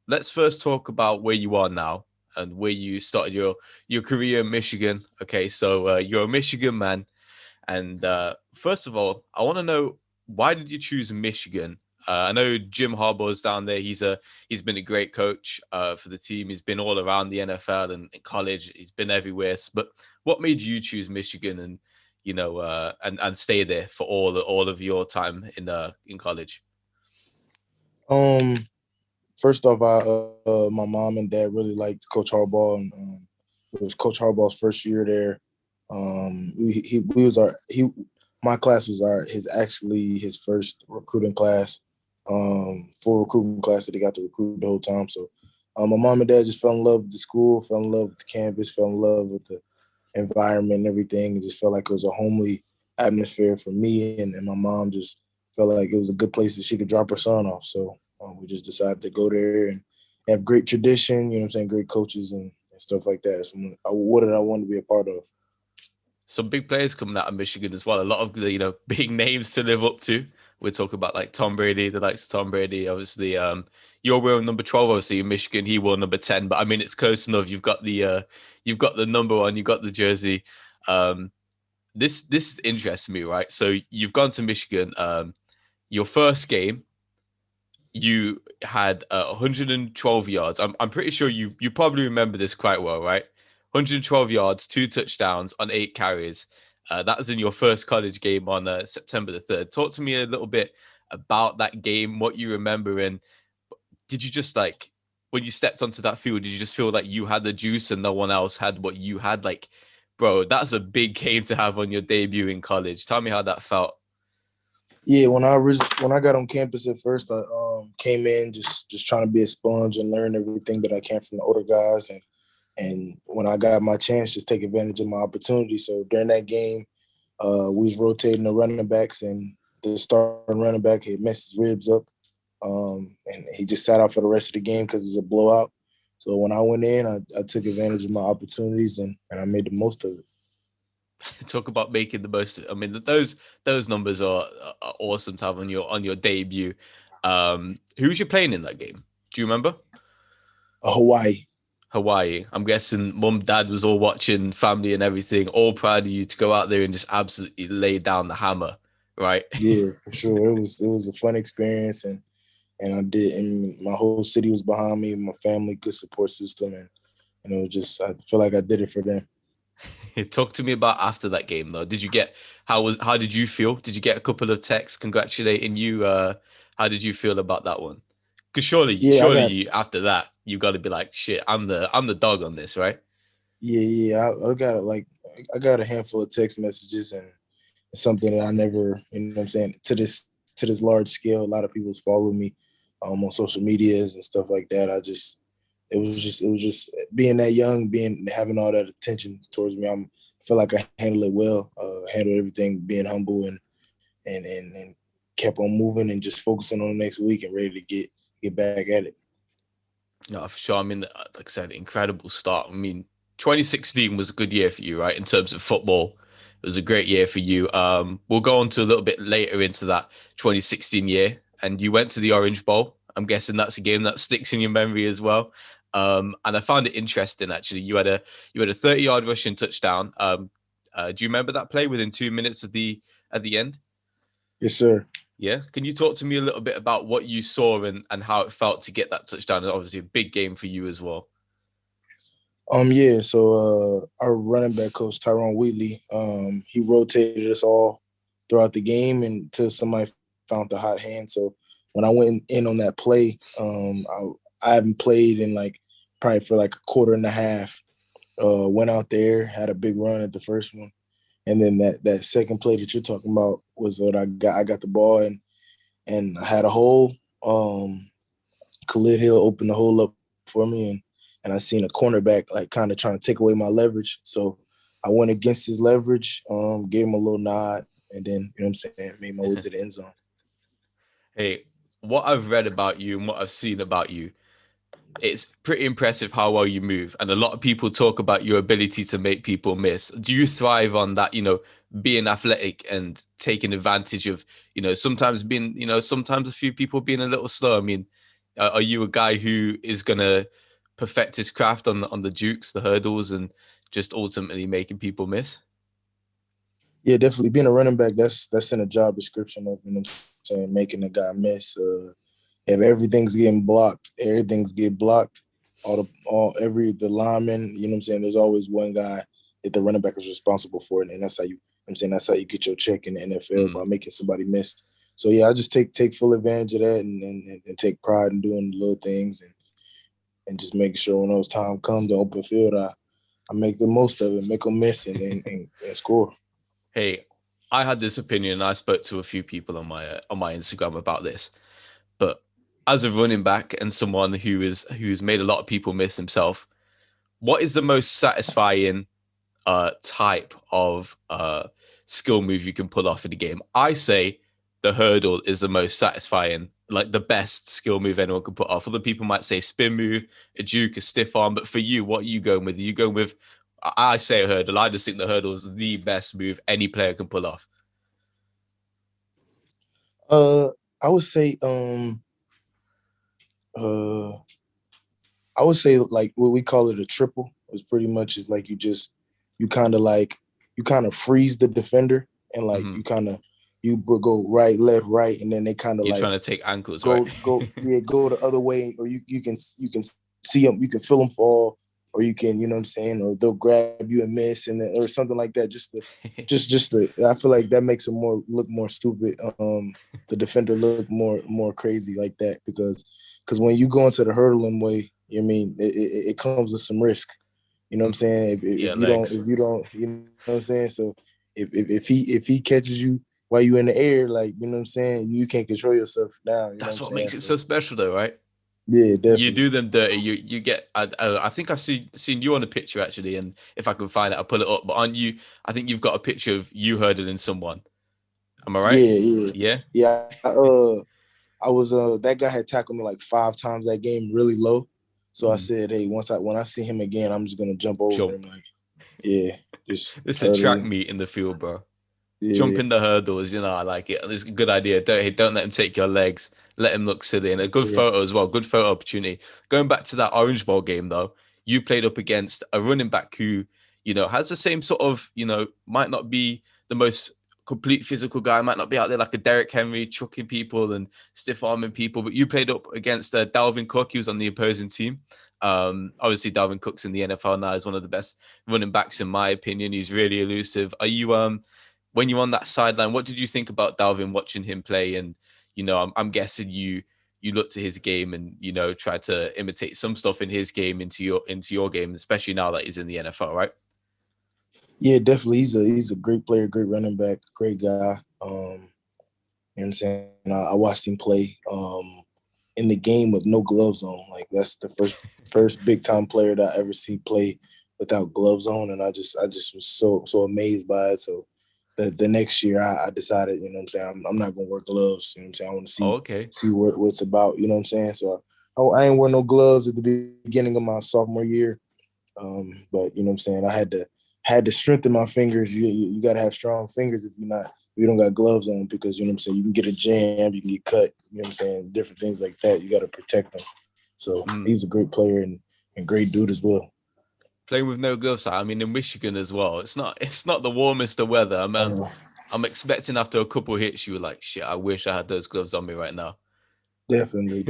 let's first talk about where you are now and where you started your career in Michigan. Okay, so you're a Michigan man, and first of all, I want to know, why did you choose Michigan? I know Jim Harbaugh's down there. He's been a great coach for the team. He's been all around the NFL and in college. He's been everywhere. But what made you choose Michigan and and stay there for all of your time in college? Um, First off, my mom and dad really liked Coach Harbaugh, and it was Coach Harbaugh's first year there. We was our he My class was our his actually his first recruiting class, full recruiting class that he got to recruit the whole time. So, my mom and dad just fell in love with the school, fell in love with the campus, fell in love with the environment and everything. It just felt like it was a homely atmosphere for me, and my mom just felt like it was a good place that she could drop her son off. So we just decided to go there and have great tradition, you know what I'm saying, great coaches and stuff like that. It's what did I want to be a part of. Some big players coming out of Michigan as well. A lot of the big names to live up to. We're talking about like Tom Brady, the likes of Tom Brady. Obviously, you're wearing number 12. Obviously, in Michigan, he wore number 10. But I mean, it's close enough. You've got the number one. You've got the jersey. Um, this interests me, right? So you've gone to Michigan. Your first game, you had 112 yards. I'm pretty sure you probably remember this quite well, right? 112 yards, 2 touchdowns on 8 carries. That was in your first college game on September the 3rd. Talk to me a little bit about that game, what you remember, and did you just like, when you stepped onto that field, did you just feel like you had the juice and no one else had what you had? Like, bro, that's a big game to have on your debut in college. Tell me how that felt. Yeah, when I got on campus at first, I came in just trying to be a sponge and learn everything that I can from the older guys, and when I got my chance, just take advantage of my opportunity. So during that game, we was rotating the running backs, and the starting running back had messed his ribs up, and he just sat out for the rest of the game because it was a blowout. So when I went in, I took advantage of my opportunities and I made the most of it. Talk about making the most of it. I mean, those numbers are awesome to have on your debut. Who was you playing in that game? Do you remember? Hawaii. Hawaii. I'm guessing mum, dad was all watching, family and everything, all proud of you to go out there and just absolutely lay down the hammer, right? Yeah, for sure. It was a fun experience, and I did, and my whole city was behind me, my family, good support system, and it was just I feel like I did it for them. Talk to me about after that game though. How did you feel? Did you get a couple of texts congratulating you? How did you feel about that one? Because Yeah, I surely got you after that you got to be like, shit, I'm the dog on this, right? I got like I got a handful of text messages, and it's something that I never, you know what I'm saying, to this large scale. A lot of people's follow me on social medias and stuff like that. It was just being that young, being having all that attention towards me. I feel like I handled it well, handled everything, being humble and kept on moving and just focusing on the next week and ready to get back at it. No, for sure. I mean, like I said, incredible start. I mean, 2016 was a good year for you, right? In terms of football, it was a great year for you. We'll go on to a little bit later into that 2016 year, and you went to the Orange Bowl. I'm guessing that's a game that sticks in your memory as well. And I found it interesting actually. You had a 30-yard rushing touchdown. Do you remember that play within 2 minutes of the at the end? Yes, sir. Yeah. Can you talk to me a little bit about what you saw and how it felt to get that touchdown? And obviously a big game for you as well. Yeah, so our running back coach Tyrone Wheatley, he rotated us all throughout the game until somebody found the hot hand. So when I went in on that play, I haven't played in like probably for like a quarter and a half. Went out there, had a big run at the first one, and then that second play that you're talking about was what I got. I got the ball and I had a hole. Khalid Hill opened the hole up for me, and I seen a cornerback like kind of trying to take away my leverage. So I went against his leverage, gave him a little nod, and then you know what I'm saying, made my way to the end zone. Hey, what I've read about you and what I've seen about you, it's pretty impressive how well you move. And a lot of people talk about your ability to make people miss. Do you thrive on that, being athletic and taking advantage of, sometimes a few people being a little slow? I mean, Are you a guy who is gonna perfect his craft on the jukes, the hurdles, and just ultimately making people miss? Yeah, definitely being a running back. That's in a job description of what I'm saying, making a guy miss. If everything's getting blocked, everything's get blocked. All every the lineman, what I'm saying. There's always one guy that the running back is responsible for it, and that's how I'm saying that's how you get your check in the NFL by Mm. making somebody miss. So yeah, I just take full advantage of that and take pride in doing the little things and just making sure when those time comes, the open field, I make the most of it, make them miss and score. Hey, I had this opinion, and I spoke to a few people on my Instagram about this. But as a running back and someone who's made a lot of people miss himself, what is the most satisfying type of skill move you can pull off in the game? I say the hurdle is the most satisfying, like the best skill move anyone can put off. Other people might say spin move, a juke, a stiff arm, but for you, what are you going with? Are you going with? I say a hurdle. I just think the hurdle is the best move any player can pull off. Uh, I would say uh I would say like what we call it a triple is pretty much is like you kind of like you kind of freeze the defender and like Mm-hmm. you go right left right and then they kind of You're trying like to take ankles, right? go the other way or you can see them, you can feel them fall, or you can, what I'm saying, or they'll grab you and miss and then, or something like that, just to I feel like that makes them look more stupid, the defender look more crazy like that, because when you go into the hurdling way, it comes with some risk. You know what I'm saying? Yeah, legs. If you don't, you know what I'm saying? So if he catches you while you in the air, like, you know what I'm saying, you can't control yourself now. You know what That's I'm what saying? makes it So so special, though, right? yeah, You definitely. do them dirty. You get. I think I seen you on a picture actually, and if I can find it, I'll pull it up. But on you, I think you've got a picture of you hurdling someone. Am I right? Yeah, yeah, Yeah. yeah. I was that guy had tackled me like 5 times that game, really low. So I Mm. said, hey, when I see him again, I'm just gonna jump over him, Jump. like, yeah, just This is a hurdle track him. meet in the field, bro. Yeah, Jumping the hurdles, I like it. It's a good idea. Don't let him take your legs. Let him look silly. And a good yeah, photo as well. Good photo opportunity. Going back to that Orange Bowl game though, you played up against a running back who, has the same sort of, might not be the most complete physical guy, might not be out there like a Derrick Henry trucking people and stiff arming people, but you played up against Dalvin Cook. He was on the opposing team. Obviously Dalvin Cook's in the NFL now. Is one of the best running backs in my opinion. He's really elusive. Are you when you're on that sideline, what did you think about Dalvin watching him play? And I'm guessing you looked at his game and try to imitate some stuff in his game into your game, especially now that he's in the NFL, right? yeah. Definitely, he's a great player, great running back, great guy. You know what I'm saying? I watched him play in the game with no gloves on. Like, that's the first big time player that I ever see play without gloves on, and I just was so amazed by it. So the next year I decided, you know what I'm saying, I'm not gonna wear gloves. You know what I'm saying? I want to Oh, see okay. see what it's about. You know what I'm saying? So I ain't wear no gloves at the beginning of my sophomore year. But you know what I'm saying, I had to strengthen my fingers. You got to have strong fingers if you don't got gloves on, because, you know what I'm saying, you can get a jam, you can get cut. You know what I'm saying, different things like that. You got to protect them. So Mm. he's a great player and great dude as well. Playing with no gloves. I mean, in Michigan as well. It's not the warmest of weather. I mean, Uh, I'm expecting after a couple hits, you were like, shit, I wish I had those gloves on me right now. definitely.